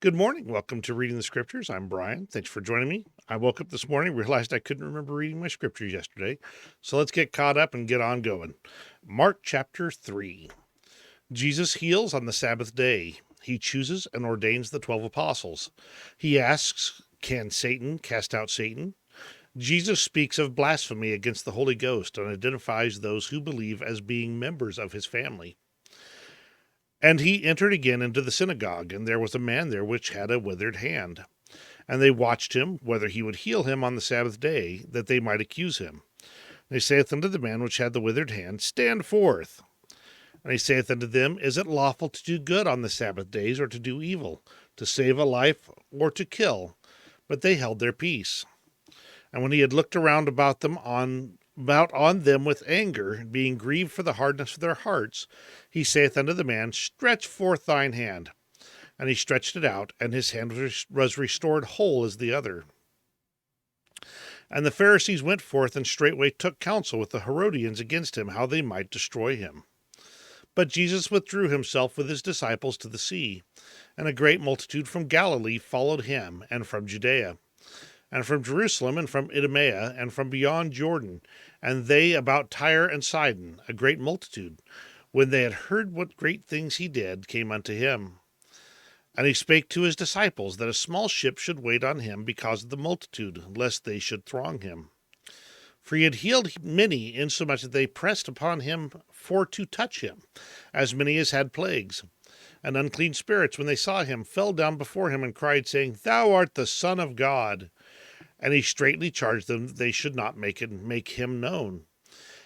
Good morning. Welcome to Reading the Scriptures. I'm Brian. Thanks for joining me. I woke up this morning, realized I couldn't remember reading my scriptures yesterday. So let's get caught up and get on going. Mark chapter 3. Jesus heals on the Sabbath day. He chooses and ordains the 12 apostles. He asks, "Can Satan cast out Satan?" Jesus speaks of blasphemy against the Holy Ghost and identifies those who believe as being members of his family. And he entered again into the synagogue, and there was a man there which had a withered hand. And they watched him, whether he would heal him on the Sabbath day, that they might accuse him. And he saith unto the man which had the withered hand, Stand forth. And he saith unto them, Is it lawful to do good on the Sabbath days, or to do evil, to save a life, or to kill? But they held their peace. And when he had looked around about on them with anger, being grieved for the hardness of their hearts, he saith unto the man, Stretch forth thine hand. And he stretched it out, and his hand was restored whole as the other. And the Pharisees went forth and straightway took counsel with the Herodians against him, how they might destroy him. But Jesus withdrew himself with his disciples to the sea, and a great multitude from Galilee followed him, and from Judea, and from Jerusalem, and from Idumea, and from beyond Jordan, and they about Tyre and Sidon, a great multitude, when they had heard what great things he did, came unto him. And he spake to his disciples that a small ship should wait on him because of the multitude, lest they should throng him. For he had healed many, insomuch that they pressed upon him for to touch him, as many as had plagues. And unclean spirits, when they saw him, fell down before him and cried, saying, Thou art the Son of God. And he straitly charged them that they should not make him known.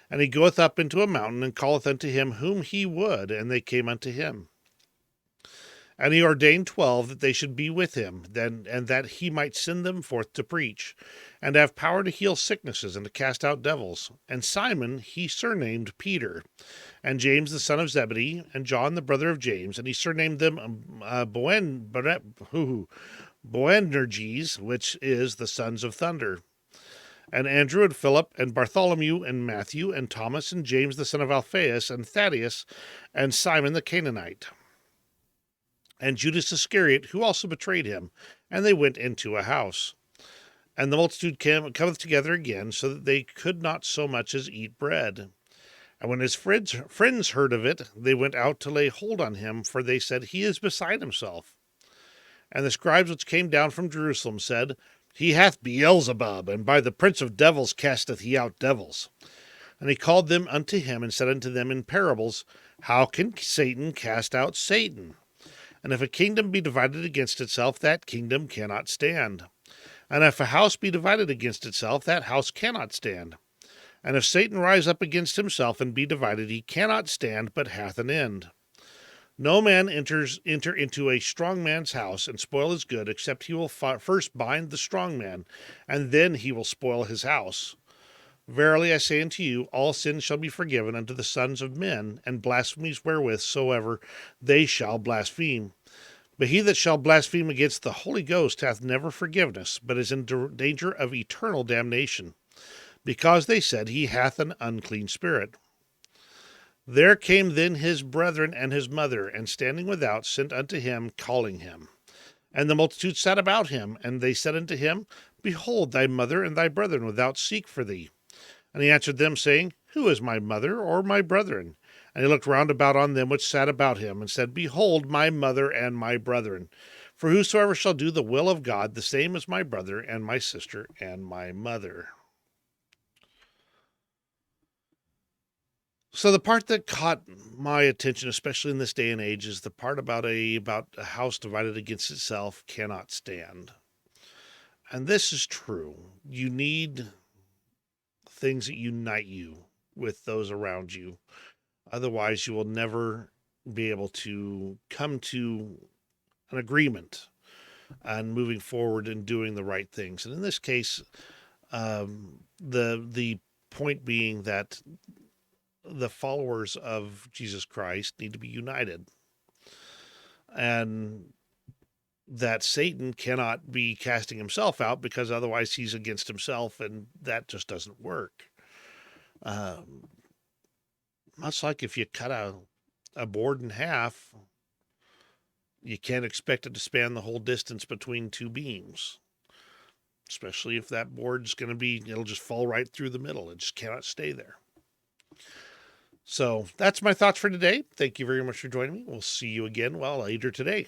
And he goeth up into a mountain, and calleth unto him whom he would, and they came unto him. And he ordained 12 that they should be with him, and that he might send them forth to preach, and have power to heal sicknesses and to cast out devils. And Simon he surnamed Peter, and James the son of Zebedee, and John the brother of James, and he surnamed them Boanerges, which is the sons of thunder. And Andrew and Philip, and Bartholomew, and Matthew, and Thomas, and James the son of Alphaeus, and Thaddeus, and Simon the Canaanite, and Judas Iscariot, who also betrayed him. And they went into a house. And the multitude cometh together again, so that they could not so much as eat bread. And when his friends heard of it, they went out to lay hold on him, for they said, He is beside himself. And the scribes which came down from Jerusalem said, He hath Beelzebub, and by the prince of devils casteth he out devils. And he called them unto him, and said unto them in parables, How can Satan cast out Satan? And if a kingdom be divided against itself, that kingdom cannot stand. And if a house be divided against itself, that house cannot stand. And if Satan rise up against himself and be divided, he cannot stand, but hath an end. No man enter into a strong man's house and spoil his good, except he will first bind the strong man, and then he will spoil his house. Verily I say unto you, all sins shall be forgiven unto the sons of men, and blasphemies wherewith soever they shall blaspheme. But he that shall blaspheme against the Holy Ghost hath never forgiveness, but is in danger of eternal damnation, because they said he hath an unclean spirit. There came then his brethren and his mother, and standing without sent unto him, calling him. And the multitude sat about him, and they said unto him, Behold, thy mother and thy brethren without seek for thee. And he answered them, saying, Who is my mother or my brethren? And he looked round about on them which sat about him, and said, Behold, my mother and my brethren. For whosoever shall do the will of God, the same is my brother and my sister and my mother. So the part that caught my attention, especially in this day and age, is the part about a house divided against itself cannot stand. And this is true. You need things that unite you with those around you. Otherwise, you will never be able to come to an agreement on moving forward and doing the right things. And in this case, the point being that the followers of Jesus Christ need to be united, and that Satan cannot be casting himself out, because otherwise he's against himself, and that just doesn't work. Much like if you cut a board in half, You can't expect it to span the whole distance between two beams, especially if that board's going to be, it'll just fall right through the middle. It just cannot stay there. So that's my thoughts for today. Thank you very much for joining me. We'll see you again later today.